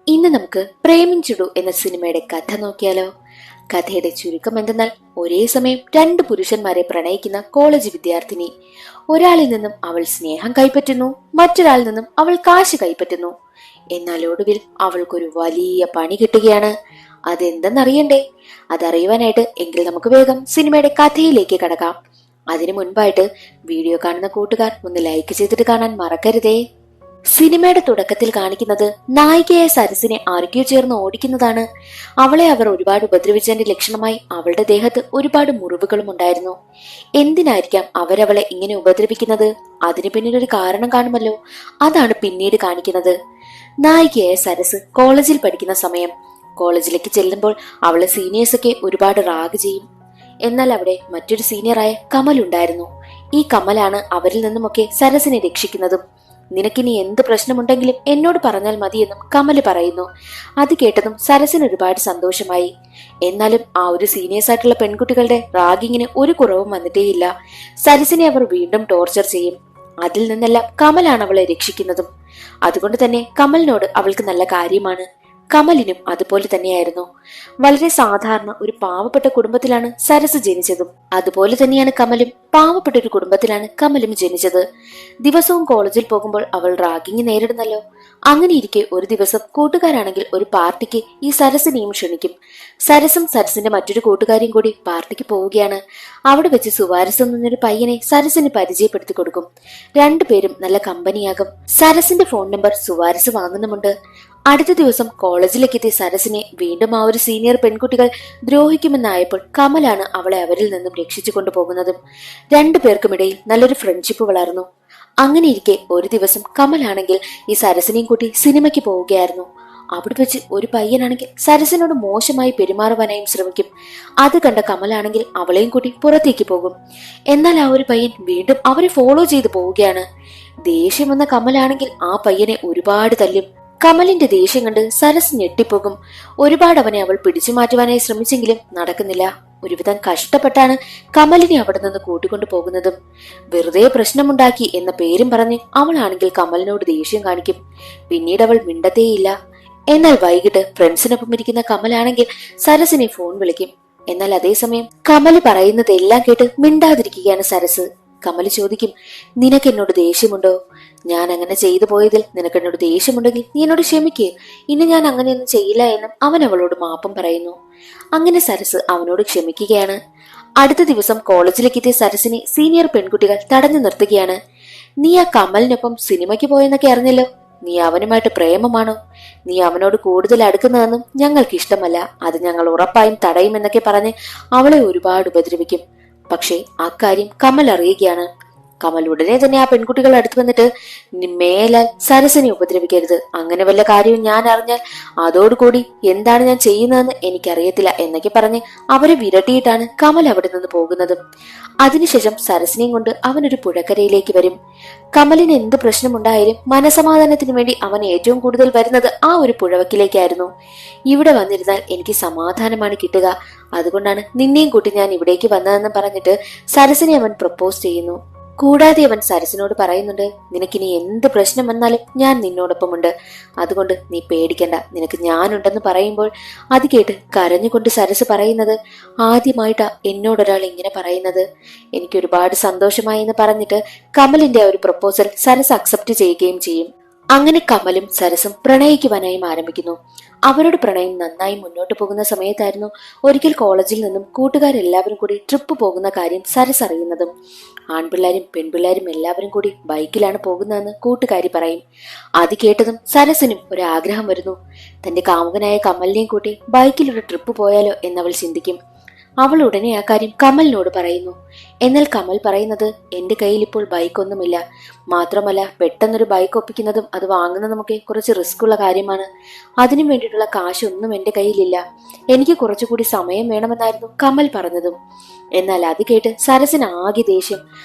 ഇന്ന് നമുക്ക് പ്രേമിഞ്ചുടു എന്ന സിനിമയുടെ കഥ നോക്കിയാലോ. കഥയുടെ ചുരുക്കം എന്തെന്നാൽ, ഒരേ സമയം രണ്ട് പുരുഷന്മാരെ പ്രണയിക്കുന്ന കോളേജ് വിദ്യാർത്ഥിനി. ഒരാളിൽ നിന്നും അവൾ സ്നേഹം കൈപ്പറ്റുന്നു, മറ്റൊരാളിൽ നിന്നും അവൾ കാശ് കൈപ്പറ്റുന്നു. എന്നാൽ ഒടുവിൽ അവൾക്കൊരു വലിയ പണി കിട്ടുകയാണ്. അതെന്തെന്നറിയണ്ടേ? അതറിയുവാനായിട്ട് എങ്കിൽ നമുക്ക് വേഗം സിനിമയുടെ കഥയിലേക്ക് കടക്കാം. അതിനു മുൻപായിട്ട് വീഡിയോ കാണുന്ന കൂട്ടുകാർ ഒന്ന് ലൈക്ക് ചെയ്തിട്ട് കാണാൻ മറക്കരുതേ. സിനിമയുടെ തുടക്കത്തിൽ കാണിക്കുന്നത് നായികയായ സരസിനെ ആരൊക്കെയോ ചേർന്ന് ഓടിക്കുന്നതാണ്. അവളെ അവർ ഒരുപാട് ഉപദ്രവിച്ചതിന്റെ ലക്ഷണമായി അവളുടെ ദേഹത്ത് ഒരുപാട് മുറിവുകളും ഉണ്ടായിരുന്നു. എന്തിനായിരിക്കാം അവരവളെ ഇങ്ങനെ ഉപദ്രവിക്കുന്നത്? അതിനു പിന്നിലൊരു കാരണം കാണുമല്ലോ. അതാണ് പിന്നീട് കാണിക്കുന്നത്. നായികയായ സരസ് കോളേജിൽ പഠിക്കുന്ന സമയം. കോളേജിലേക്ക് ചെല്ലുമ്പോൾ അവളെ സീനിയേഴ്സൊക്കെ ഒരുപാട് റാഗ് ചെയ്യും. എന്നാൽ അവിടെ മറ്റൊരു സീനിയറായ കമൽ ഉണ്ടായിരുന്നു. ഈ കമലാണ് അവരിൽ നിന്നുമൊക്കെ സരസിനെ രക്ഷിക്കുന്നതും. നിനക്കിനി എന്ത് പ്രശ്നമുണ്ടെങ്കിലും എന്നോട് പറഞ്ഞാൽ മതിയെന്നും കമല് പറയുന്നു. അത് കേട്ടതും സരസിന് ഒരുപാട് സന്തോഷമായി. എന്നാലും ആ ഒരു സീനിയേഴ്സ് ആയിട്ടുള്ള പെൺകുട്ടികളുടെ റാഗിങ്ങിന് ഒരു കുറവും വന്നിട്ടേയില്ല. സരസിനെ അവർ വീണ്ടും ടോർച്ചർ ചെയ്യും. അതിൽ നിന്നെല്ലാം കമലാണ് അവളെ രക്ഷിക്കുന്നതും. അതുകൊണ്ട് തന്നെ കമലിനോട് അവൾക്ക് നല്ല കാര്യമാണ്. കമലിനും അതുപോലെ തന്നെയായിരുന്നു. വളരെ സാധാരണ ഒരു പാവപ്പെട്ട കുടുംബത്തിലാണ് സരസ് ജനിച്ചതും. അതുപോലെ തന്നെയാണ് കമലും. പാവപ്പെട്ട ഒരു കുടുംബത്തിലാണ് കമലും ജനിച്ചത്. ദിവസവും കോളേജിൽ പോകുമ്പോൾ അവൾ റാഗിങ് നേരിടുന്നല്ലോ. അങ്ങനെ ഇരിക്കെ ഒരു ദിവസം കൂട്ടുകാരാണെങ്കിൽ ഒരു പാർട്ടിക്ക് ഈ സരസിനെയും ക്ഷണിക്കും. സരസും സരസിന്റെ മറ്റൊരു കൂട്ടുകാരിയും കൂടി പാർട്ടിക്ക് പോവുകയാണ്. അവിടെ വെച്ച് സുവാരസ് എന്നൊരു പയ്യനെ സരസിന് പരിചയപ്പെടുത്തി കൊടുക്കും. രണ്ടുപേരും നല്ല കമ്പനിയാകും. സരസിന്റെ ഫോൺ നമ്പർ സുവാരസ് വാങ്ങുന്നുമുണ്ട്. അടുത്ത ദിവസം കോളേജിലേക്ക് എത്തിയ സരസിനെ വീണ്ടും ആ ഒരു സീനിയർ പെൺകുട്ടികൾ ദ്രോഹിക്കുമെന്നായപ്പോൾ കമലാണ് അവളെ അവരിൽ നിന്നും രക്ഷിച്ചു കൊണ്ടുപോകുന്നതും. രണ്ടുപേർക്കുമിടയിൽ നല്ലൊരു ഫ്രണ്ട്ഷിപ്പ് വളർന്നു. അങ്ങനെ ഇരിക്കെ ഒരു ദിവസം കമലാണെങ്കിൽ ഈ സരസിനെയും കൂട്ടി സിനിമയ്ക്ക് പോവുകയായിരുന്നു. അവിടെ വെച്ച് ഒരു പയ്യനാണെങ്കിൽ സരസിനോട് മോശമായി പെരുമാറുവാനായും ശ്രമിക്കും. അത് കണ്ട കമലാണെങ്കിൽ അവളെയും കൂട്ടി പുറത്തേക്ക് പോകും. എന്നാൽ ആ ഒരു പയ്യൻ വീണ്ടും അവരെ ഫോളോ ചെയ്ത് പോവുകയാണ്. ദേഷ്യം വന്ന കമലാണെങ്കിൽ ആ പയ്യനെ ഒരുപാട് തല്ലും. കമലിന്റെ ദേഷ്യം കണ്ട് സരസ് ഞെട്ടിപ്പോകും. ഒരുപാട് അവനെ അവൾ പിടിച്ചു മാറ്റുവാനായി ശ്രമിച്ചെങ്കിലും നടക്കുന്നില്ല. ഒരുവിധം കഷ്ടപ്പെട്ടാണ് കമലിനെ അവിടെ നിന്ന് കൂട്ടിക്കൊണ്ടു പോകുന്നതും. വെറുതെ പ്രശ്നമുണ്ടാക്കി എന്ന പേരും പറഞ്ഞ് അവളാണെങ്കിൽ കമലിനോട് ദേഷ്യം കാണിക്കും. പിന്നീട് അവൾ മിണ്ടത്തേയില്ല. എന്നാൽ വൈകിട്ട് ഫ്രണ്ട്സിനൊപ്പം ഇരിക്കുന്ന കമലാണെങ്കിൽ സരസിനെ ഫോൺ വിളിക്കും. എന്നാൽ അതേസമയം കമല് പറയുന്നതെല്ലാം കേട്ട് മിണ്ടാതിരിക്കുകയാണ് സരസ്. കമല് ചോദിക്കും, നിനക്ക് എന്നോട് ദേഷ്യമുണ്ടോ? ഞാൻ അങ്ങനെ ചെയ്തു പോയതിൽ നിനക്ക് എന്നോട് ദേഷ്യമുണ്ടെങ്കിൽ നീ എന്നോട് ക്ഷമിക്ക്. ഇനി ഞാൻ അങ്ങനെയൊന്നും ചെയ്യില്ല എന്നും അവൻ അവളോട് മാപ്പും പറയുന്നു. അങ്ങനെ സരസ് അവനോട് ക്ഷമിക്കുകയാണ്. അടുത്ത ദിവസം കോളേജിലേക്ക് എത്തിയ സരസിനെ സീനിയർ പെൺകുട്ടികൾ തടഞ്ഞു നിർത്തുകയാണ്. നീ ആ കമലിനൊപ്പം സിനിമയ്ക്ക് പോയെന്നൊക്കെ അറിഞ്ഞല്ലോ. നീ അവനുമായിട്ട് പ്രേമമാണോ? നീ അവനോട് കൂടുതൽ അടുക്കുന്നതെന്നും ഞങ്ങൾക്ക് ഇഷ്ടമല്ല. അത് ഞങ്ങൾ ഉറപ്പായും തടയുമെന്നൊക്കെ പറഞ്ഞ് അവളെ ഒരുപാട് ഉപദ്രവിക്കും. പക്ഷേ ആ കാര്യം കമൽ അറിയുകയാണ്. കമൽ ഉടനെ തന്നെ ആ പെൺകുട്ടികൾ അടുത്ത് വന്നിട്ട്, മേലാൽ സരസിനെ ഉപദ്രവിക്കരുത്, അങ്ങനെ വല്ല കാര്യവും ഞാൻ അറിഞ്ഞാൽ അതോടുകൂടി എന്താണ് ഞാൻ ചെയ്യുന്നതെന്ന് എനിക്കറിയത്തില്ല എന്നൊക്കെ പറഞ്ഞ് അവരെ വിരട്ടിയിട്ടാണ് കമൽ അവിടെ നിന്ന് പോകുന്നത്. അതിനുശേഷം സരസിനെയും കൊണ്ട് അവനൊരു പുഴക്കരയിലേക്ക് വരും. കമലിന് എന്ത് പ്രശ്നമുണ്ടായാലും മനസമാധാനത്തിന് വേണ്ടി അവൻ ഏറ്റവും കൂടുതൽ വരുന്നത് ആ ഒരു പുഴവക്കിലേക്കായിരുന്നു. ഇവിടെ വന്നിരുന്നാൽ എനിക്ക് സമാധാനമാണ് കിട്ടുക, അതുകൊണ്ടാണ് നിന്നെയും കൂട്ടി ഞാൻ ഇവിടേക്ക് വന്നതെന്ന് പറഞ്ഞിട്ട് സരസിനെ അവൻ പ്രപ്പോസ് ചെയ്യുന്നു. കൂടാതെ അവൻ സരസിനോട് പറയുന്നുണ്ട്, നിനക്കിനി എന്ത് പ്രശ്നം വന്നാലും ഞാൻ നിന്നോടൊപ്പമുണ്ട്, അതുകൊണ്ട് നീ പേടിക്കണ്ട, നിനക്ക് ഞാനുണ്ടെന്ന് പറയുമ്പോൾ അത് കേട്ട് കരഞ്ഞുകൊണ്ട് സരസ് പറയുന്നത്, ആദ്യമായിട്ടാ എന്നോടൊരാൾ ഇങ്ങനെ പറയുന്നത്, എനിക്ക് ഒരുപാട് സന്തോഷമായി എന്ന് പറഞ്ഞിട്ട് കമലിന്റെ ആ ഒരു പ്രപ്പോസൽ സരസ് അക്സെപ്റ്റ് ചെയ്യുകയും ചെയ്യും. അങ്ങനെ കമലും സരസും പ്രണയിക്കുവാനായും ആരംഭിക്കുന്നു. അവരുടെ പ്രണയം നന്നായി മുന്നോട്ട് പോകുന്ന സമയത്തായിരുന്നു ഒരിക്കൽ കോളേജിൽ നിന്നും കൂട്ടുകാരെല്ലാവരും കൂടി ട്രിപ്പ് പോകുന്ന കാര്യം സരസ് അറിയുന്നതും. ആൺപിള്ളേരും പെൺപിള്ളേരും എല്ലാവരും കൂടി ബൈക്കിലാണ് പോകുന്നതെന്ന് കൂട്ടുകാരി പറയും. അത് കേട്ടതും സരസിനും ഒരാഗ്രഹം വരുന്നു. തന്റെ കാമുകനായ കമലിനെയും കൂട്ടി ബൈക്കിലൊരു ട്രിപ്പ് പോയാലോ എന്നവൾ ചിന്തിക്കും. അവൾ ഉടനെ ആ കാര്യം കമലിനോട് പറയുന്നു. എന്നാൽ കമൽ പറയുന്നത്, എന്റെ കയ്യിൽ ഇപ്പോൾ ബൈക്കൊന്നുമില്ല, മാത്രമല്ല പെട്ടെന്നൊരു ബൈക്ക് ഒപ്പിക്കുന്നതും അത് വാങ്ങുന്നതുമൊക്കെ കുറച്ച് റിസ്ക് ഉള്ള കാര്യമാണ്. അതിനു വേണ്ടിയിട്ടുള്ള കാശൊന്നും എന്റെ കയ്യിലില്ല, എനിക്ക് കുറച്ചുകൂടി സമയം വേണമെന്നായിരുന്നു കമൽ പറഞ്ഞതും. എന്നാൽ അത് കേട്ട് സരസിന് ആകെ ദേഷ്യം.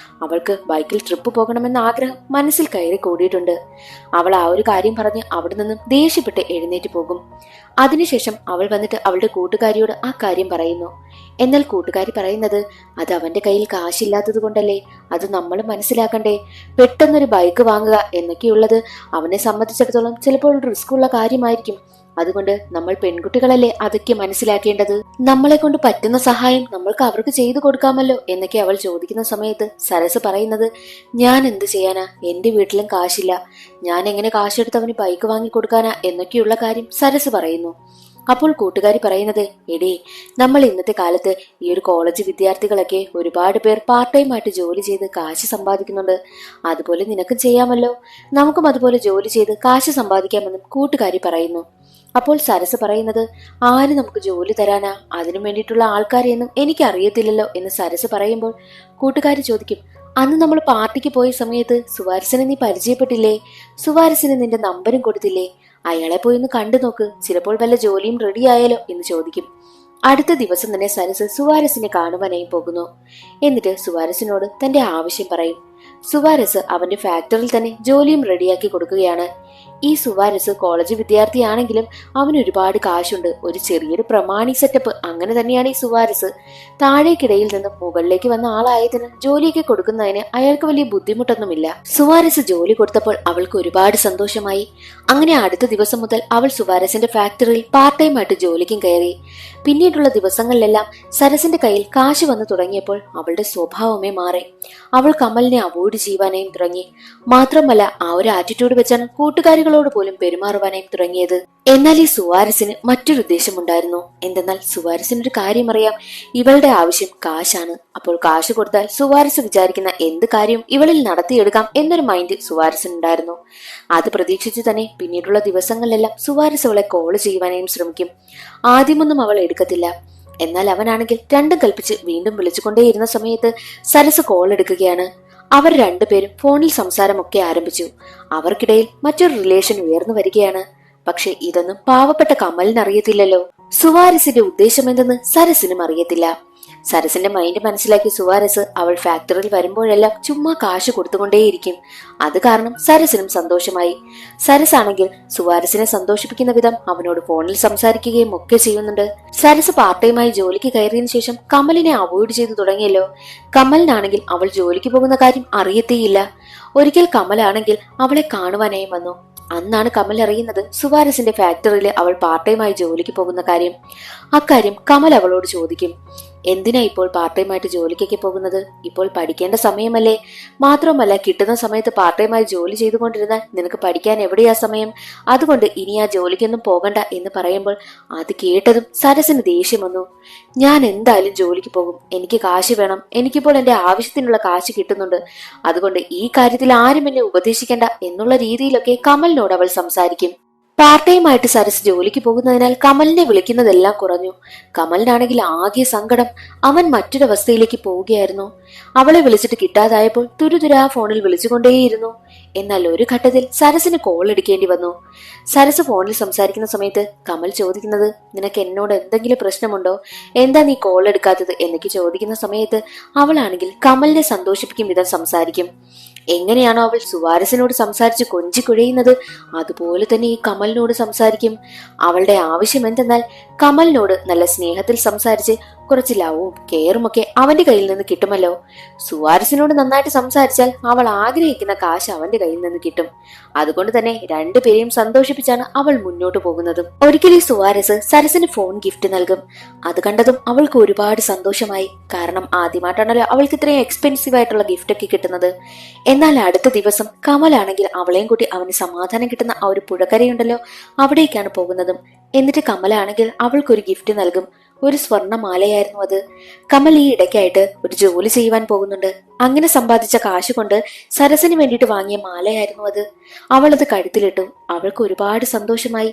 അവൾക്ക് ബൈക്കിൽ ട്രിപ്പ് പോകണമെന്ന ആഗ്രഹം മനസ്സിൽ കയറി കൂടിയിട്ടുണ്ട്. അവൾ ആ ഒരു കാര്യം പറഞ്ഞ് അവിടെ നിന്നും ദേഷ്യപ്പെട്ട് എഴുന്നേറ്റ് പോകും. അതിനുശേഷം അവൾ വന്നിട്ട് അവളുടെ കൂട്ടുകാരിയോട് ആ കാര്യം പറയുന്നു. എന്നാൽ കൂട്ടുകാരി പറയുന്നത്, അത് അവന്റെ കയ്യിൽ കാശില്ലാത്തത് കൊണ്ടല്ലേ, അത് നമ്മൾ മനസ്സിലാക്കണ്ടേ. പെട്ടെന്നൊരു ബൈക്ക് വാങ്ങുക എന്നൊക്കെയുള്ളത് അവനെ സംബന്ധിച്ചിടത്തോളം ചിലപ്പോൾ റിസ്ക് ഉള്ള കാര്യമായിരിക്കും. അതുകൊണ്ട് നമ്മൾ പെൺകുട്ടികളല്ലേ അതൊക്കെ മനസ്സിലാക്കേണ്ടത്. നമ്മളെ കൊണ്ട് പറ്റുന്ന സഹായം നമ്മൾക്ക് അവർക്ക് ചെയ്തു കൊടുക്കാമല്ലോ എന്നൊക്കെ അവൾ ചോദിക്കുന്ന സമയത്ത് സരസ് പറയുന്നത്, ഞാൻ എന്ത് ചെയ്യാനാ, എന്റെ വീട്ടിലും കാശില്ല, ഞാൻ എങ്ങനെ കാശെടുത്ത് അവന് ബൈക്ക് വാങ്ങി കൊടുക്കാനാ എന്നൊക്കെയുള്ള കാര്യം സരസ് പറയുന്നു. അപ്പോൾ കൂട്ടുകാരി പറയുന്നത്, എടേ, നമ്മൾ ഇന്നത്തെ കാലത്ത് ഈ ഒരു കോളേജ് വിദ്യാർത്ഥികളൊക്കെ ഒരുപാട് പേർ പാർട്ട് ടൈം ആയിട്ട് ജോലി ചെയ്ത് കാശ് സമ്പാദിക്കുന്നുണ്ട്. അതുപോലെ നിനക്കും ചെയ്യാമല്ലോ, നമുക്കും അതുപോലെ ജോലി ചെയ്ത് കാശ് സമ്പാദിക്കാമെന്നും കൂട്ടുകാരി പറയുന്നു. അപ്പോൾ സരസ് പറയുന്നത്, ആര് നമുക്ക് ജോലി തരാനാ, അതിനു വേണ്ടിയിട്ടുള്ള ആൾക്കാരെയൊന്നും എനിക്ക് അറിയത്തില്ലല്ലോ എന്ന് സരസ് പറയുമ്പോൾ കൂട്ടുകാരി ചോദിക്കും, അന്ന് നമ്മൾ പാർട്ടിക്ക് പോയ സമയത്ത് സുവാരസിനെ നീ പരിചയപ്പെട്ടില്ലേ, സുവാരസിന് നിന്റെ നമ്പരും കൊടുത്തില്ലേ, അയാളെ പോയി ഒന്ന് കണ്ടു നോക്ക്, ചിലപ്പോൾ വല്ല ജോലിയും റെഡി ആയാലോ എന്ന് ചോദിക്കും. അടുത്ത ദിവസം തന്നെ സരസ് സുവാരസിനെ കാണുവാനായി പോകുന്നു. എന്നിട്ട് സുവാരസിനോട് തന്റെ ആവശ്യം പറയും. സുവാരസ് അവന്റെ ഫാക്ടറിയിൽ തന്നെ ജോലിയും റെഡിയാക്കി കൊടുക്കുകയാണ്. ഈ സുവാരസ് കോളേജ് വിദ്യാർത്ഥിയാണെങ്കിലും അവന് ഒരുപാട് കാശുണ്ട്, ഒരു ചെറിയൊരു പ്രമാണി സെറ്റപ്പ്. അങ്ങനെ തന്നെയാണ് ഈ സുവാരസ്. താഴേക്കിടയിൽ നിന്നും മുകളിലേക്ക് വന്ന ആളായതിന് ജോലിയൊക്കെ കൊടുക്കുന്നതിന് അയാൾക്ക് വലിയ ബുദ്ധിമുട്ടൊന്നുമില്ല. സുവാരസ് ജോലി കൊടുത്തപ്പോൾ അവൾക്ക് ഒരുപാട് സന്തോഷമായി. അങ്ങനെ അടുത്ത ദിവസം മുതൽ അവൾ സുവാരസിന്റെ ഫാക്ടറിയിൽ പാർട്ട് ടൈം ആയിട്ട് ജോലിക്കും കയറി. പിന്നീടുള്ള ദിവസങ്ങളിലെല്ലാം സരസിന്റെ കയ്യിൽ കാശ് വന്നു തുടങ്ങിയപ്പോൾ അവളുടെ സ്വഭാവമേ മാറി. അവൾ കമലിനെ അവോയ്ഡ് ചെയ്യുവാനായും തുടങ്ങി. മാത്രമല്ല ആ ഒരു ആറ്റിറ്റ്യൂഡ് വെച്ചാണ് കൂട്ടുകാരികളോട് പോലും പെരുമാറുവാനായും തുടങ്ങിയത്. എന്നാൽ ഈ സുവാരസിന് മറ്റൊരു ഉദ്ദേശമുണ്ടായിരുന്നു. എന്തെന്നാൽ സുവാരസിനൊരു കാര്യം അറിയാം, ഇവളുടെ ആവശ്യം കാശാണ്. അപ്പോൾ കാശ് കൊടുത്താൽ സുവാരസ് വിചാരിക്കുന്ന എന്ത് കാര്യവും ഇവളിൽ നടത്തിയെടുക്കാം എന്നൊരു മൈൻഡ് സുവാരസിനുണ്ടായിരുന്നു. അത് പ്രതീക്ഷിച്ച് തന്നെ പിന്നീടുള്ള ദിവസങ്ങളിലെല്ലാം സുവാരസ് അവളെ കോൾ ചെയ്യുവാനായും ശ്രമിക്കും. ആദ്യമൊന്നും അവൾ എടുക്കത്തില്ല. എന്നാൽ അവനാണെങ്കിൽ രണ്ടും കൽപ്പിച്ച് വീണ്ടും വിളിച്ചുകൊണ്ടേയിരുന്ന സമയത്ത് സരസ് കോൾ എടുക്കുകയാണ്. അവർ രണ്ടുപേരും ഫോണിൽ സംസാരമൊക്കെ ആരംഭിച്ചു. അവർക്കിടയിൽ മറ്റൊരു റിലേഷൻ ഉയർന്നു വരികയാണ്. പക്ഷെ ഇതൊന്നും പാവപ്പെട്ട കമലിന് അറിയത്തില്ലല്ലോ. സുവാരസിന്റെ ഉദ്ദേശം എന്തെന്ന് സരസിനും അറിയത്തില്ല. സരസിന്റെ മൈൻഡ് മനസ്സിലാക്കി സുവാരസ് അവൾ ഫാക്ടറിയിൽ വരുമ്പോഴെല്ലാം ചുമ്മാ കാശ് കൊടുത്തുകൊണ്ടേയിരിക്കും. അത് കാരണം സരസിനും സന്തോഷമായി. സരസ് ആണെങ്കിൽ സുവാരസിനെ സന്തോഷിപ്പിക്കുന്ന വിധം അവനോട് ഫോണിൽ സംസാരിക്കുകയും ഒക്കെ ചെയ്യുന്നുണ്ട്. സരസ് പാർട്ട് ടൈമായി ജോലിക്ക് കയറിയതിനു ശേഷം കമലിനെ അവോയ്ഡ് ചെയ്തു തുടങ്ങിയല്ലോ. കമലിനാണെങ്കിൽ അവൾ ജോലിക്ക് പോകുന്ന കാര്യം അറിയത്തേയില്ല. ഒരിക്കൽ കമലാണെങ്കിൽ അവളെ കാണുവാനായി വന്നു. അന്നാണ് കമൽ അറിയുന്നത് സുവാരസിന്റെ ഫാക്ടറിയിൽ അവൾ പാർട്ട് ടൈമായി ജോലിക്ക് പോകുന്ന കാര്യം. അക്കാര്യം കമൽ അവളോട് ചോദിക്കും, എന്തിനാ ഇപ്പോൾ പാർട്ട് ടൈം ആയിട്ട് ജോലിക്കൊക്കെ പോകുന്നത്, ഇപ്പോൾ പഠിക്കേണ്ട സമയമല്ലേ, മാത്രമല്ല കിട്ടുന്ന സമയത്ത് പാർട്ട് ടൈമായി ജോലി ചെയ്തുകൊണ്ടിരുന്നാൽ നിനക്ക് പഠിക്കാൻ എവിടെയാ സമയം, അതുകൊണ്ട് ഇനി ആ ജോലിക്കൊന്നും പോകണ്ട എന്ന് പറയുമ്പോൾ അത് കേട്ടതും സരസിന് ദേഷ്യം വന്നു. ഞാൻ എന്തായാലും ജോലിക്ക് പോകും, എനിക്ക് കാശ് വേണം, എനിക്കിപ്പോൾ എന്റെ ആവശ്യത്തിനുള്ള കാശ് കിട്ടുന്നുണ്ട്, അതുകൊണ്ട് ഈ കാര്യത്തിൽ ആരും എന്നെ ഉപദേശിക്കണ്ട എന്നുള്ള രീതിയിലൊക്കെ കമലിനോട് അവൾ സംസാരിക്കും. പാർട്ട് ടൈം ആയിട്ട് സരസ് ജോലിക്ക് പോകുന്നതിനാൽ കമലിനെ വിളിക്കുന്നതെല്ലാം കുറഞ്ഞു. കമലിനാണെങ്കിൽ ആകെ സങ്കടം. അവൻ മറ്റൊരവസ്ഥയിലേക്ക് പോവുകയായിരുന്നു. അവളെ വിളിച്ചിട്ട് കിട്ടാതായപ്പോൾ തുരുതുരാ ഫോണിൽ വിളിച്ചുകൊണ്ടേയിരുന്നു. എന്നാൽ ഒരു ഘട്ടത്തിൽ സരസിന് കോൾ എടുക്കേണ്ടി വന്നു. സരസ് ഫോണിൽ സംസാരിക്കുന്ന സമയത്ത് കമൽ ചോദിക്കുന്നത്, നിനക്ക് എന്നോട് എന്തെങ്കിലും പ്രശ്നമുണ്ടോ, എന്താ നീ കോൾ എടുക്കാത്തത് എന്നൊക്കെ ചോദിക്കുന്ന സമയത്ത് അവളാണെങ്കിൽ കമലിനെ സന്തോഷിപ്പിക്കും വിധം സംസാരിക്കും. എങ്ങനെയാണോ അവൾ സുവാരസിനോട് സംസാരിച്ച് കൊഞ്ചിക്കുഴയുന്നത് അതുപോലെ തന്നെ ഈ കമലിനോട് സംസാരിക്കും. അവളുടെ ആവശ്യം എന്തെന്നാൽ കമലിനോട് നല്ല സ്നേഹത്തിൽ സംസാരിച്ച് കുറച്ച് ലവും കെയറും ഒക്കെ അവന്റെ കയ്യിൽ നിന്ന് കിട്ടുമല്ലോ. സുവാരസിനോട് നന്നായിട്ട് സംസാരിച്ചാൽ അവൾ ആഗ്രഹിക്കുന്ന കാശ് അവന്റെ കയ്യിൽ നിന്ന് കിട്ടും. അതുകൊണ്ട് തന്നെ രണ്ടുപേരെയും സന്തോഷിപ്പിച്ചാണ് അവൾ മുന്നോട്ട് പോകുന്നതും. ഒരിക്കൽ ഈ സുവാരസ് സരസിന് ഫോൺ ഗിഫ്റ്റ് നൽകും. അത് കണ്ടതും അവൾക്ക് ഒരുപാട് സന്തോഷമായി. കാരണം ആദ്യമായിട്ടാണല്ലോ അവൾക്ക് ഇത്രയും എക്സ്പെൻസീവ് ആയിട്ടുള്ള ഗിഫ്റ്റ് ഒക്കെ കിട്ടുന്നത്. എന്നാൽ അടുത്ത ദിവസം കമലാണെങ്കിൽ അവളെയും കൂട്ടി അവന് സമാധാനം കിട്ടുന്ന ആ ഒരു പുഴക്കരയുണ്ടല്ലോ അവിടേക്കാണ് പോകുന്നതും. എന്നിട്ട് കമലാണെങ്കിൽ അവൾക്കൊരു ഗിഫ്റ്റ് നൽകും. ഒരു സ്വർണ്ണമാലയായിരുന്നു അത്. കമൽ ഈ ഇടയ്ക്കായിട്ട് ഒരു ജോലി ചെയ്യുവാൻ പോകുന്നുണ്ട്. അങ്ങനെ സമ്പാദിച്ച കാശ് കൊണ്ട് സരസിന് വേണ്ടിയിട്ട് വാങ്ങിയ മാലയായിരുന്നു അത്. അവൾ അത് കഴുത്തിലിട്ടു. അവൾക്ക് ഒരുപാട് സന്തോഷമായി.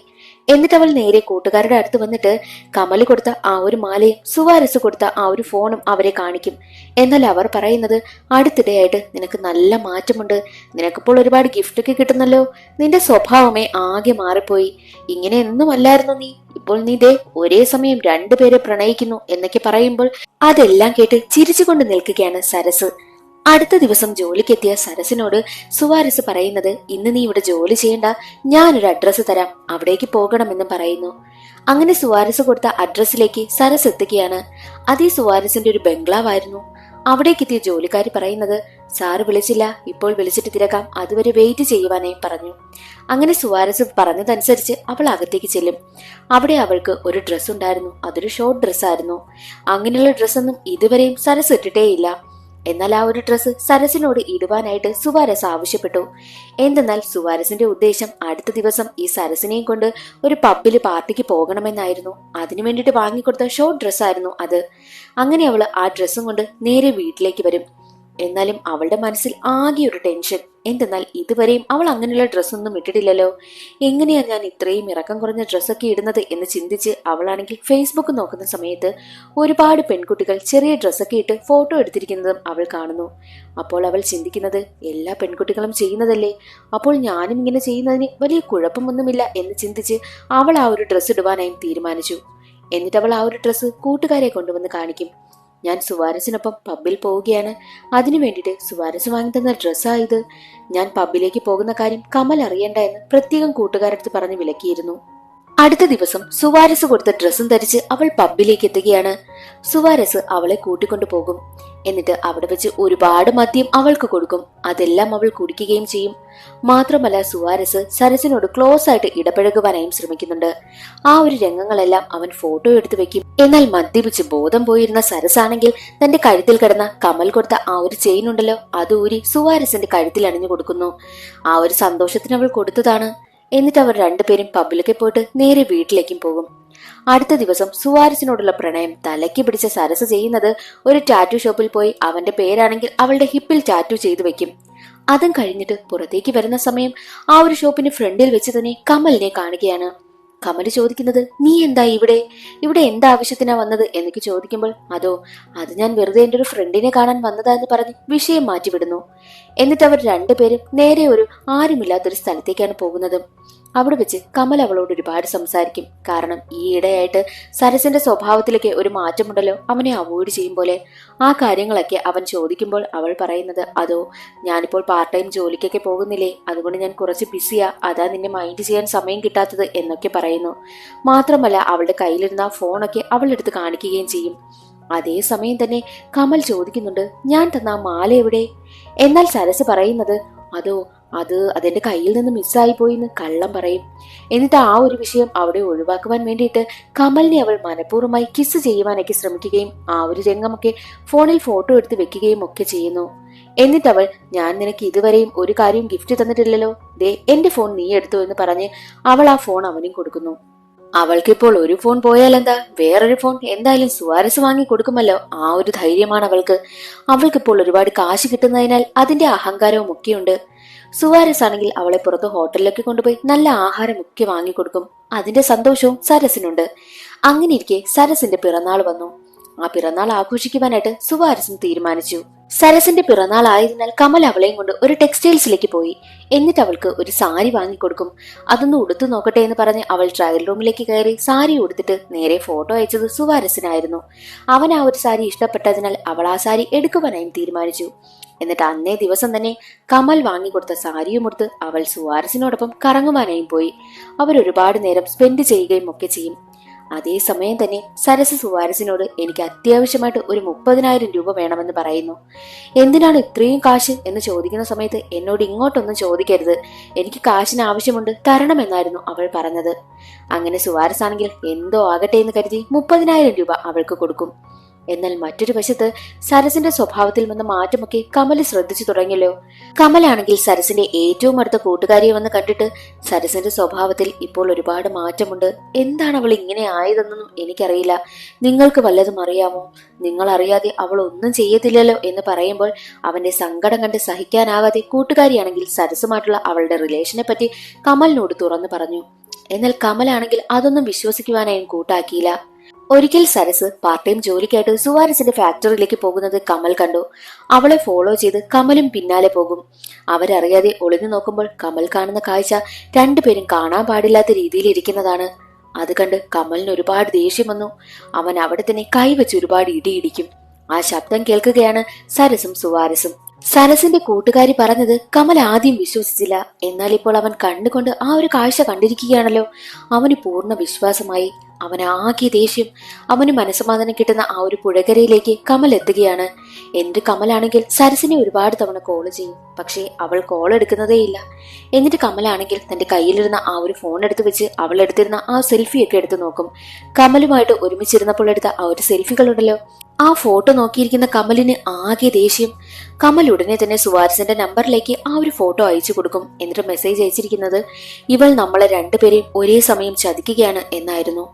എന്നിട്ട് അവൾ നേരെ കൂട്ടുകാരുടെ അടുത്ത് വന്നിട്ട് കമൽ കൊടുത്ത ആ ഒരു മാലയും സുവാരസ് കൊടുത്ത ആ ഒരു ഫോണും അവരെ കാണിക്കും. എന്നാൽ അവർ പറയുന്നത്, അടുത്തിടെയായിട്ട് നിനക്ക് നല്ല മാറ്റമുണ്ട്, നിനക്കിപ്പോൾ ഒരുപാട് ഗിഫ്റ്റ് ഒക്കെ കിട്ടുന്നല്ലോ, നിന്റെ സ്വഭാവമേ ആകെ മാറിപ്പോയി, ഇങ്ങനെ ഒന്നുമല്ലായിരുന്നു നീ, ഇപ്പോൾ നീ ദേ ഒരേ സമയം രണ്ടുപേരെ പ്രണയിക്കുന്നു എന്നൊക്കെ പറയുമ്പോൾ അതെല്ലാം കേട്ട് ചിരിച്ചുകൊണ്ട് നിൽക്കുകയാണ് സരസ്. അടുത്ത ദിവസം ജോലിക്കെത്തിയ സരസിനോട് സുവാരസ് പറയുന്നത്, ഇന്ന് നീ ഇവിടെ ജോലി ചെയ്യണ്ട, ഞാനൊരു അഡ്രസ്സ് തരാം, അവിടേക്ക് പോകണമെന്ന് പറയുന്നു. അങ്ങനെ സുവാരസ് കൊടുത്ത അഡ്രസ്സിലേക്ക് സരസ് എത്തുകയാണ്. അത് ഈ സുവാരസിന്റെ ഒരു ബംഗ്ലാവായിരുന്നു. അവിടേക്കെത്തിയ ജോലിക്കാരി പറയുന്നത്, സാറ് വിളിച്ചില്ല, ഇപ്പോൾ വിളിച്ചിട്ട് തിരക്കാം, അതുവരെ വെയിറ്റ് ചെയ്യുവാനായി പറഞ്ഞു. അങ്ങനെ സുവാരസ് പറഞ്ഞതനുസരിച്ച് അവൾ അകത്തേക്ക് ചെല്ലും. അവിടെ അവൾക്ക് ഒരു ഡ്രസ്സ് ഉണ്ടായിരുന്നു. അതൊരു ഷോർട്ട് ഡ്രസ്സായിരുന്നു. അങ്ങനെയുള്ള ഡ്രസ്സൊന്നും ഇതുവരെയും സരസ് ഇട്ടിട്ടേയില്ല. എന്നാൽ ആ ഒരു ഡ്രസ്സ് സരസിനോട് ഇടുവാനായിട്ട് സുവാരസ് ആവശ്യപ്പെട്ടു. എന്തെന്നാൽ സുവാരസിന്റെ ഉദ്ദേശം അടുത്ത ദിവസം ഈ സരസിനെയും കൊണ്ട് ഒരു പബ്ബില് പാർട്ടിക്ക് പോകണമെന്നായിരുന്നു. അതിനു വേണ്ടിയിട്ട് വാങ്ങിക്കൊടുത്ത ഷോർട്ട് ഡ്രസ്സായിരുന്നു അത്. അങ്ങനെ അവള് ആ ഡ്രസ്സും കൊണ്ട് നേരെ വീട്ടിലേക്ക് വരും. എന്നാലും അവളുടെ മനസ്സിൽ ആകെ ഒരു ടെൻഷൻ. എന്തെന്നാൽ ഇതുവരെയും അവൾ അങ്ങനെയുള്ള ഡ്രസ്സൊന്നും ഇട്ടിട്ടില്ലല്ലോ. എങ്ങനെയാ ഞാൻ ഇത്രയും ഇറക്കം കുറഞ്ഞ ഡ്രസ്സൊക്കെ ഇടുന്നത് എന്ന് ചിന്തിച്ച് അവളാണെങ്കിൽ ഫേസ്ബുക്ക് നോക്കുന്ന സമയത്ത് ഒരുപാട് പെൺകുട്ടികൾ ചെറിയ ഡ്രസ്സൊക്കെ ഇട്ട് ഫോട്ടോ എടുത്തിരിക്കുന്നതും അവൾ കാണുന്നു. അപ്പോൾ അവൾ ചിന്തിക്കുന്നത്, എല്ലാ പെൺകുട്ടികളും ചെയ്യുന്നതല്ലേ, അപ്പോൾ ഞാനും ഇങ്ങനെ ചെയ്യുന്നതിന് വലിയ കുഴപ്പമൊന്നുമില്ല എന്ന് ചിന്തിച്ച് അവൾ ആ ഒരു ഡ്രസ്സ് ഇടുവാനായും തീരുമാനിച്ചു. എന്നിട്ട് അവൾ ആ ഒരു ഡ്രസ്സ് കൂട്ടുകാരെ കൊണ്ടുവന്ന് കാണിക്കും. ഞാൻ സുവാരസിനൊപ്പം പബ്ബിൽ പോവുകയാണ്, അതിനു വേണ്ടിയിട്ട് സുവാരസ് വാങ്ങി തന്ന ഡ്രസ്സായത്. ഞാൻ പബ്ബിലേക്ക് പോകുന്ന കാര്യം കമൽ അറിയണ്ട എന്ന് പ്രത്യേകം കൂട്ടുകാരടുത്ത് പറഞ്ഞ് വിലക്കിയിരുന്നു. അടുത്ത ദിവസം സുവാരസ് കൊടുത്ത ഡ്രസ്സും ധരിച്ച് അവൾ പബ്ബിലേക്ക് എത്തുകയാണ്. സുവാരസ് അവളെ കൂട്ടിക്കൊണ്ടു പോകും. എന്നിട്ട് അവിടെ വെച്ച് ഒരുപാട് മദ്യം അവൾക്ക് കൊടുക്കും. അതെല്ലാം അവൾ കുടിക്കുകയും ചെയ്യും. മാത്രമല്ല സുവാരസ് സരസിനോട് ക്ലോസ് ആയിട്ട് ഇടപഴകുവാനായും ശ്രമിക്കുന്നുണ്ട്. ആ ഒരു രംഗങ്ങളെല്ലാം അവൻ ഫോട്ടോ എടുത്തു വെക്കും. എന്നാൽ മദ്യപിച്ച് ബോധം പോയിരുന്ന സരസാണെങ്കിൽ തന്റെ കഴുത്തിൽ കിടന്ന കമൽ കൊടുത്ത ആ ഒരു ചെയിൻ ഉണ്ടല്ലോ, അത് ഊരി സുവാരസിന്റെ കഴുത്തിൽ അണിഞ്ഞു കൊടുക്കുന്നു. ആ ഒരു സന്തോഷത്തിന് അവൾ കൊടുത്തതാണ്. എന്നിട്ട് അവർ രണ്ടുപേരും പബ്ബിലേക്ക് പോയിട്ട് നേരെ വീട്ടിലേക്കും പോകും. അടുത്ത ദിവസം സുവാരസിനോടുള്ള പ്രണയം തലയ്ക്ക് പിടിച്ച സരസ് ചെയ്യുന്നത് ഒരു ടാറ്റു ഷോപ്പിൽ പോയി അവന്റെ പേരാണെങ്കിൽ അവളുടെ ഹിപ്പിൽ ടാറ്റു ചെയ്തു വെക്കും. അതും കഴിഞ്ഞിട്ട് പുറത്തേക്ക് വരുന്ന സമയം ആ ഒരു ഷോപ്പിന് ഫ്രണ്ടിൽ വെച്ച് തന്നെ കമലിനെ കാണുകയാണ്. കമല് ചോദിക്കുന്നത്, നീ എന്താ ഇവിടെ എന്താവശ്യത്തിനാ വന്നത് എന്നൊക്കെ ചോദിക്കുമ്പോൾ, അത് ഞാൻ വെറുതെ എന്റെ ഒരു ഫ്രണ്ടിനെ കാണാൻ വന്നതാ എന്ന് പറഞ്ഞ് വിഷയം മാറ്റിവിടുന്നു. എന്നിട്ട് അവർ രണ്ടുപേരും നേരെ ഒരു ആരുമില്ലാത്തൊരു സ്ഥലത്തേക്കാണ് പോകുന്നത്. അവിടെ വെച്ച് കമൽ അവളോട് ഒരുപാട് സംസാരിക്കും. കാരണം ഈ ഇടയായിട്ട് സരസിന്റെ സ്വഭാവത്തിലേക്ക് ഒരു മാറ്റമുണ്ടല്ലോ, അവനെ അവോയ്ഡ് ചെയ്യും പോലെ. ആ കാര്യങ്ങളൊക്കെ അവൻ ചോദിക്കുമ്പോൾ അവൾ പറയുന്നത്, ഞാനിപ്പോൾ പാർട്ട് ടൈം ജോലിക്കൊക്കെ പോകുന്നില്ലേ, അതുകൊണ്ട് ഞാൻ കുറച്ച് ബിസിയാ, അതാ നിന്നെ മൈൻഡ് ചെയ്യാൻ സമയം കിട്ടാത്തത് എന്നൊക്കെ പറയുന്നു. മാത്രമല്ല അവളുടെ കയ്യിലിരുന്ന ആ ഫോണൊക്കെ അവളെടുത്ത് കാണിക്കുകയും ചെയ്യും. അതേസമയം തന്നെ കമൽ ചോദിക്കുന്നുണ്ട്, ഞാൻ തന്ന ആ മാല എവിടെ? എന്നാൽ സരസ് പറയുന്നത്, അതെന്റെ കയ്യിൽ നിന്ന് മിസ്സായി പോയിന്ന് കള്ളം പറയും. എന്നിട്ട് ആ ഒരു വിഷയം അവിടെ ഒഴിവാക്കുവാൻ വേണ്ടിയിട്ട് കമലിനെ അവൾ മനഃപൂർവ്വമായി കിസ് ചെയ്യുവാനൊക്കെ ശ്രമിക്കുകയും ആ ഒരു രംഗമൊക്കെ ഫോണിൽ ഫോട്ടോ എടുത്ത് വെക്കുകയും ഒക്കെ ചെയ്യുന്നു. എന്നിട്ട് അവൾ, ഞാൻ നിനക്ക് ഇതുവരെയും ഒരു കാര്യവും ഗിഫ്റ്റ് തന്നിട്ടില്ലല്ലോ, ദേ എന്റെ ഫോൺ നീ എടുത്തു എന്ന് പറഞ്ഞ് അവൾ ആ ഫോൺ അവനും കൊടുക്കുന്നു. അവൾക്കിപ്പോൾ ഒരു ഫോൺ പോയാലെന്താ, വേറൊരു ഫോൺ എന്തായാലും സുവാരസ് വാങ്ങി കൊടുക്കുമല്ലോ, ആ ഒരു ധൈര്യമാണ് അവൾക്കിപ്പോൾ ഒരുപാട് കാശ് കിട്ടുന്നതിനാൽ അതിന്റെ അഹങ്കാരവും ഒക്കെയുണ്ട്. സുവാരസ് ആണെങ്കിൽ അവളെ പുറത്ത് ഹോട്ടലിലൊക്കെ കൊണ്ടുപോയി നല്ല ആഹാരമൊക്കെ വാങ്ങിക്കൊടുക്കും. അതിന്റെ സന്തോഷവും സരസിനുണ്ട്. അങ്ങനെ ഇരിക്കെ സരസിന്റെ പിറന്നാൾ വന്നു. ആ പിറന്നാൾ ആഘോഷിക്കുവാനായിട്ട് സുവാരസും തീരുമാനിച്ചു. സരസിന്റെ പിറന്നാൾ ആയതിനാൽ കമൽ അവളെയും കൊണ്ട് ഒരു ടെക്സ്റ്റൈൽസിലേക്ക് പോയി. എന്നിട്ട് അവൾക്ക് ഒരു സാരി വാങ്ങിക്കൊടുക്കും. അതൊന്ന് ഉടുത്തു നോക്കട്ടെ എന്ന് പറഞ്ഞ് അവൾ ട്രയൽ റൂമിലേക്ക് കയറി സാരി ഉടുത്തിട്ട് നേരെ ഫോട്ടോ അയച്ചത് സുവാരസിനായിരുന്നു. അവൻ ആ ഒരു സാരി ഇഷ്ടപ്പെട്ടതിനാൽ അവൾ ആ സാരി എടുക്കുവാനായും തീരുമാനിച്ചു. എന്നിട്ട് അന്നേ ദിവസം തന്നെ കമൽ വാങ്ങിക്കൊടുത്ത സാരിയും ഉടുത്ത് അവൾ സുവാരസിനോടൊപ്പം കറങ്ങുവാനായും പോയി. അവരൊരുപാട് നേരം സ്പെൻഡ് ചെയ്യുകയും ഒക്കെ ചെയ്യും. അതേസമയം തന്നെ സരസ് സുവാരസിനോട്, എനിക്ക് അത്യാവശ്യമായിട്ട് ഒരു 30,000 രൂപ വേണമെന്ന് പറയുന്നു. എന്തിനാണ് ഇത്രയും കാശ് എന്ന് ചോദിക്കുന്ന സമയത്ത്, എന്നോട് ഇങ്ങോട്ടൊന്നും ചോദിക്കരുത്, എനിക്ക് കാശിന് ആവശ്യമുണ്ട്, തരണമെന്നായിരുന്നു അവൾ പറഞ്ഞത്. അങ്ങനെ സുവാരസ് ആണെങ്കിൽ എന്തോ ആകട്ടെ എന്ന് കരുതി 30,000 രൂപ അവൾക്ക് കൊടുക്കും. എന്നാൽ മറ്റൊരു വശത്ത് സരസിന്റെ സ്വഭാവത്തിൽ വന്ന മാറ്റമൊക്കെ കമല് ശ്രദ്ധിച്ചു തുടങ്ങിയല്ലോ. കമലാണെങ്കിൽ സരസിന്റെ ഏറ്റവും അടുത്ത കൂട്ടുകാരിയെ വന്ന് കണ്ടിട്ട്, സരസിന്റെ സ്വഭാവത്തിൽ ഇപ്പോൾ ഒരുപാട് മാറ്റമുണ്ട്, എന്താണ് അവൾ ഇങ്ങനെ ആയതെന്നൊന്നും എനിക്കറിയില്ല, നിങ്ങൾക്ക് വല്ലതും അറിയാമോ, നിങ്ങൾ അറിയാതെ അവൾ ഒന്നും ചെയ്യത്തില്ലല്ലോ എന്ന് പറയുമ്പോൾ അവന്റെ സങ്കടം കണ്ട് സഹിക്കാനാകാതെ കൂട്ടുകാരിയാണെങ്കിൽ സരസുമായിട്ടുള്ള അവളുടെ റിലേഷനെ പറ്റി കമലിനോട് തുറന്നു പറഞ്ഞു. എന്നാൽ കമലാണെങ്കിൽ അതൊന്നും വിശ്വസിക്കുവാനായും കൂട്ടാക്കിയില്ല. ഒരിക്കൽ സരസ് പാർട്ട് ടൈം ജോലിക്കായിട്ട് സുവാരസിന്റെ ഫാക്ടറിയിലേക്ക് പോകുന്നത് കമൽ കണ്ടു. അവളെ ഫോളോ ചെയ്ത് കമലും പിന്നാലെ പോകും. അവരറിയാതെ ഒളിഞ്ഞു നോക്കുമ്പോൾ കമൽ കാണുന്ന കാഴ്ച രണ്ടുപേരും കാണാൻ പാടില്ലാത്ത രീതിയിൽ ഇരിക്കുന്നതാണ്. അത് കണ്ട് കമലിന് ഒരുപാട് ദേഷ്യം വന്നു. അവൻ അവിടെ തന്നെ കൈവച്ച് ഒരുപാട് ഇടിയിടിക്കും. ആ ശബ്ദം കേൾക്കുകയാണ് സരസും സുവാരസും. സരസിന്റെ കൂട്ടുകാരി പറഞ്ഞത് കമൽ ആദ്യം വിശ്വസിച്ചില്ല. എന്നാൽ ഇപ്പോൾ അവൻ കണ്ടുകൊണ്ട് ആ ഒരു കാഴ്ച കണ്ടിരിക്കുകയാണല്ലോ, അവന് പൂർണ്ണ വിശ്വാസമായി. അവനാകെ ദേഷ്യം. അവന് മനസ്സമാധാനം കിട്ടുന്ന ആ ഒരു പുഴകരയിലേക്ക് കമൽ എത്തുകയാണ്. എന്നിട്ട് കമലാണെങ്കിൽ സരസിനെ ഒരുപാട് തവണ കോൾ ചെയ്യും. പക്ഷേ അവൾ കോൾ എടുക്കുന്നതേയില്ല. എന്നിട്ട് കമലാണെങ്കിൽ തന്റെ കയ്യിലിരുന്ന ആ ഒരു ഫോൺ എടുത്ത് വെച്ച് അവൾ എടുത്തിരുന്ന ആ സെൽഫിയൊക്കെ എടുത്ത് നോക്കും. കമലുമായിട്ട് ഒരുമിച്ചിരുന്നപ്പോൾ എടുത്ത ആ ഒരു സെൽഫികളുണ്ടല്ലോ, ആ ഫോട്ടോ നോക്കിയിരിക്കുന്ന കമലിന് ആകെ ദേഷ്യം. കമൽ ഉടനെ തന്നെ സുവാരസിന്റെ നമ്പറിലേക്ക് ആ ഒരു ഫോട്ടോ അയച്ചു കൊടുക്കും. എന്നിട്ട് മെസ്സേജ് അയച്ചിരിക്കുന്നത് ഇവൾ നമ്മളെ രണ്ടുപേരെയും ഒരേ സമയം ചതിക്കുകയാണ് എന്നായിരുന്നു.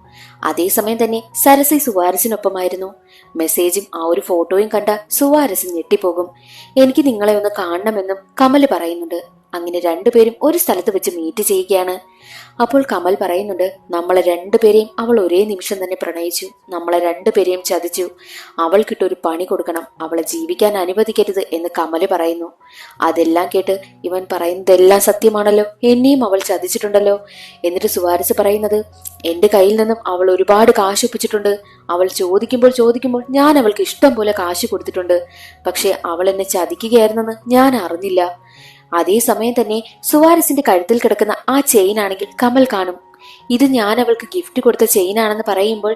അതേസമയം തന്നെ സരസി സുവാരസിനൊപ്പമായിരുന്നു. മെസ്സേജും ആ ഒരു ഫോട്ടോയും കണ്ട സുവാരസ് ഞെട്ടിപ്പോകും. എനിക്ക് നിങ്ങളെ ഒന്ന് കാണണമെന്നും കമല് പറയുന്നുണ്ട്. അങ്ങനെ രണ്ടുപേരും ഒരു സ്ഥലത്ത് വെച്ച് മീറ്റ് ചെയ്യുകയാണ്. അപ്പോൾ കമൽ പറയുന്നുണ്ട്, നമ്മളെ രണ്ടുപേരെയും അവൾ ഒരേ നിമിഷം തന്നെ പ്രണയിച്ചു, നമ്മളെ രണ്ടുപേരെയും ചതിച്ചു, അവൾക്കിട്ടൊരു പണി കൊടുക്കണം, അവളെ ജീവിക്കാൻ അനുവദിക്കരുത് എന്ന് കമല് പറയുന്നു. അതെല്ലാം കേട്ട് ഇവൻ പറയുന്നതെല്ലാം സത്യമാണല്ലോ, എന്നെയും അവൾ ചതിച്ചിട്ടുണ്ടല്ലോ. എന്നിട്ട് സുവാരസ് പറയുന്നത്, എന്റെ കയ്യിൽ നിന്നും അവൾ ഒരുപാട് കാശ് ഒപ്പിച്ചിട്ടുണ്ട്, അവൾ ചോദിക്കുമ്പോൾ ഞാൻ അവൾക്ക് ഇഷ്ടം പോലെ കാശ് കൊടുത്തിട്ടുണ്ട്. പക്ഷെ അവൾ എന്നെ ചതിക്കുകയായിരുന്നെന്ന് ഞാൻ അറിഞ്ഞില്ല. അതേസമയം തന്നെ സുവാരസിന്റെ കഴുത്തിൽ കിടക്കുന്ന ആ ചെയിൻ ആണെങ്കിൽ കമൽ കാണും. ഇത് ഞാൻ അവൾക്ക് ഗിഫ്റ്റ് കൊടുത്ത ചെയിനാണെന്ന് പറയുമ്പോൾ,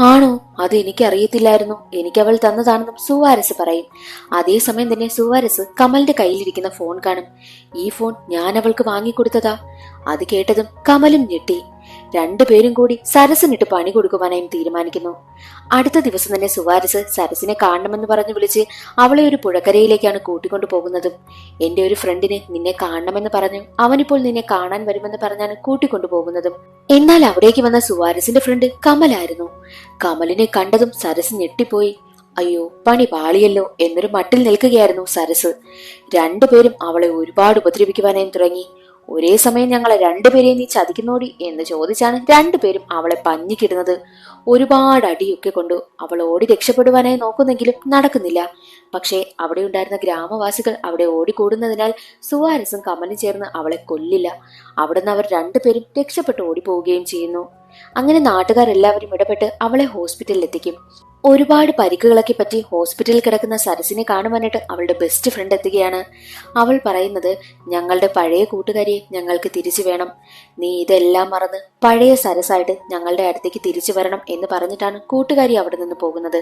ആണോ, അത് എനിക്കറിയത്തില്ലായിരുന്നു, എനിക്ക് അവൾ തന്നതാണെന്നും സുവാരസ് പറയും. അതേസമയം തന്നെ സുവാരസ് കമലിന്റെ കയ്യിലിരിക്കുന്ന ഫോൺ കാണും. ഈ ഫോൺ ഞാൻ അവൾക്ക് വാങ്ങിക്കൊടുത്തതാ. അത് കേട്ടതും കമലും ഞെട്ടി. രണ്ടുപേരും കൂടി സരസിനിട്ട് പണി കൊടുക്കുവാനായും തീരുമാനിക്കുന്നു. അടുത്ത ദിവസം തന്നെ സുവാരസ് സരസിനെ കാണണമെന്ന് പറഞ്ഞു വിളിച്ച് അവളെ ഒരു പുഴക്കരയിലേക്കാണ് കൂട്ടിക്കൊണ്ടു പോകുന്നതും. എന്റെ ഒരു ഫ്രണ്ടിന് നിന്നെ കാണണമെന്ന് പറഞ്ഞു, അവനിപ്പോൾ നിന്നെ കാണാൻ വരുമെന്ന് പറഞ്ഞാണ് കൂട്ടിക്കൊണ്ടു പോകുന്നതും. എന്നാൽ അവിടേക്ക് വന്ന സുവാരസിന്റെ ഫ്രണ്ട് കമലായിരുന്നു. കമലിനെ കണ്ടതും സരസ് ഞെട്ടിപ്പോയി. അയ്യോ, പണി പാളിയല്ലോ എന്നൊരു മട്ടിൽ നിൽക്കുകയായിരുന്നു സരസ്. രണ്ടുപേരും അവളെ ഒരുപാട് ഉപദ്രവിക്കുവാനായും തുടങ്ങി. ഒരേ സമയം ഞങ്ങളെ രണ്ടുപേരെയും നീ ചതിക്കുന്നോടി എന്ന് ചോദിച്ചാണ് രണ്ടുപേരും അവളെ പഞ്ഞിക്കിടുന്നത്. ഒരുപാട് അടിയൊക്കെ കൊണ്ടു അവൾ ഓടി രക്ഷപ്പെടുവാനായി നോക്കുന്നെങ്കിലും നടക്കുന്നില്ല. പക്ഷേ അവിടെ ഉണ്ടായിരുന്ന ഗ്രാമവാസികൾ അവിടെ ഓടിക്കൂടുന്നതിനാൽ സുവാരസും കമലും ചേർന്ന് അവളെ കൊല്ലില്ല. അവിടുന്ന് അവർ രണ്ടുപേരും രക്ഷപ്പെട്ട് ഓടിപ്പോവുകയും ചെയ്യുന്നു. അങ്ങനെ നാട്ടുകാരെല്ലാവരും ഇടപെട്ട് അവളെ ഹോസ്പിറ്റലിൽ എത്തിക്കും. ഒരുപാട് പരിക്കുകളൊക്കെ പറ്റി ഹോസ്പിറ്റലിൽ കിടക്കുന്ന സരസിനെ കാണുവാനായിട്ട് അവളുടെ ബെസ്റ്റ് ഫ്രണ്ട് എത്തുകയാണ്. അവൾ പറയുന്നത്, ഞങ്ങളുടെ പഴയ കൂട്ടുകാരിയെ ഞങ്ങൾക്ക് തിരിച്ചു വേണം, നീ ഇതെല്ലാം മറന്ന് പഴയ സരസായിട്ട് ഞങ്ങളുടെ അടുത്തേക്ക് തിരിച്ചു വരണം എന്ന് പറഞ്ഞിട്ടാണ് കൂട്ടുകാരി അവിടെ നിന്ന് പോകുന്നത്.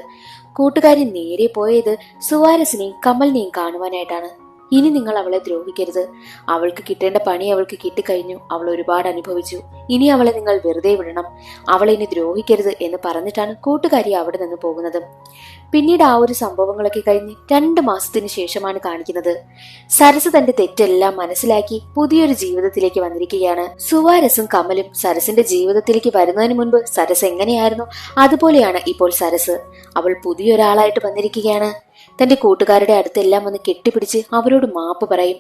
കൂട്ടുകാരി നേരെ പോയത് സുവാരസിനെയും കമലിനെയും കാണുവാനായിട്ടാണ്. ഇനി നിങ്ങൾ അവളെ ദ്രോഹിക്കരുത്, അവൾക്ക് കിട്ടേണ്ട പണി അവൾക്ക് കിട്ടിക്കഴിഞ്ഞു, അവൾ ഒരുപാട് അനുഭവിച്ചു, ഇനി അവളെ നിങ്ങൾ വെറുതെ വിടണം, അവളെ ഇനി ദ്രോഹിക്കരുത് എന്ന് പറഞ്ഞിട്ടാണ് കൂട്ടുകാരി അവിടെ നിന്ന് പോകുന്നത്. പിന്നീട് ആ ഒരു സംഭവങ്ങളൊക്കെ കഴിഞ്ഞ് 2 മാസത്തിന് ശേഷമാണ് കാണിക്കുന്നത്. സരസ് തന്റെ തെറ്റെല്ലാം മനസ്സിലാക്കി പുതിയൊരു ജീവിതത്തിലേക്ക് വന്നിരിക്കുകയാണ്. സുവാരസും കമലും സരസിന്റെ ജീവിതത്തിലേക്ക് വരുന്നതിന് മുൻപ് സരസ് എങ്ങനെയായിരുന്നു അതുപോലെയാണ് ഇപ്പോൾ സരസ്. അവൾ പുതിയൊരാളായിട്ട് വന്നിരിക്കുകയാണ്. തന്റെ കൂട്ടുകാരുടെ അടുത്തെല്ലാം ഒന്ന് കെട്ടിപ്പിടിച്ച് അവരോട് മാപ്പ് പറയും.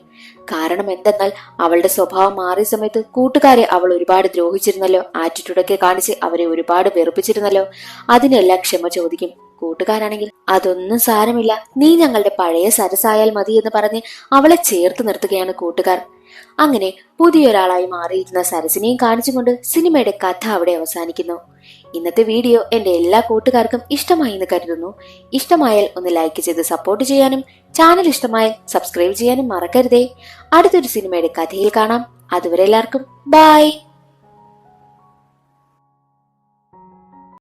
കാരണം എന്തെന്നാൽ അവളുടെ സ്വഭാവം മാറിയ സമയത്ത് കൂട്ടുകാരെ അവൾ ഒരുപാട് ദ്രോഹിച്ചിരുന്നല്ലോ, ആറ്റിറ്റ്യൂഡൊക്കെ കാണിച്ച് അവരെ ഒരുപാട് വെറുപ്പിച്ചിരുന്നല്ലോ. അതിനെല്ലാം ക്ഷമ ചോദിക്കും. കൂട്ടുകാരാണെങ്കിൽ അതൊന്നും സാരമില്ല, നീ ഞങ്ങളുടെ പഴയ സരസായാൽ മതി എന്ന് പറഞ്ഞ് അവളെ ചേർത്ത് നിർത്തുകയാണ് കൂട്ടുകാർ. അങ്ങനെ പുതിയൊരാളായി മാറിയിരുന്ന സരസിനെയും കാണിച്ചുകൊണ്ട് സിനിമയുടെ കഥ അവിടെ അവസാനിക്കുന്നു. ഇന്നത്തെ വീഡിയോ എന്റെ എല്ലാ കൂട്ടുകാർക്കും ഇഷ്ടമായി എന്ന് കരുതുന്നു. ഇഷ്ടമായാൽ ഒന്ന് ലൈക്ക് ചെയ്ത് സപ്പോർട്ട് ചെയ്യാനും ചാനൽ ഇഷ്ടമായാൽ സബ്സ്ക്രൈബ് ചെയ്യാനും മറക്കരുതേ. അടുത്തൊരു സിനിമയുടെ കഥയിൽ കാണാം. അതുവരെ എല്ലാവർക്കും ബൈ.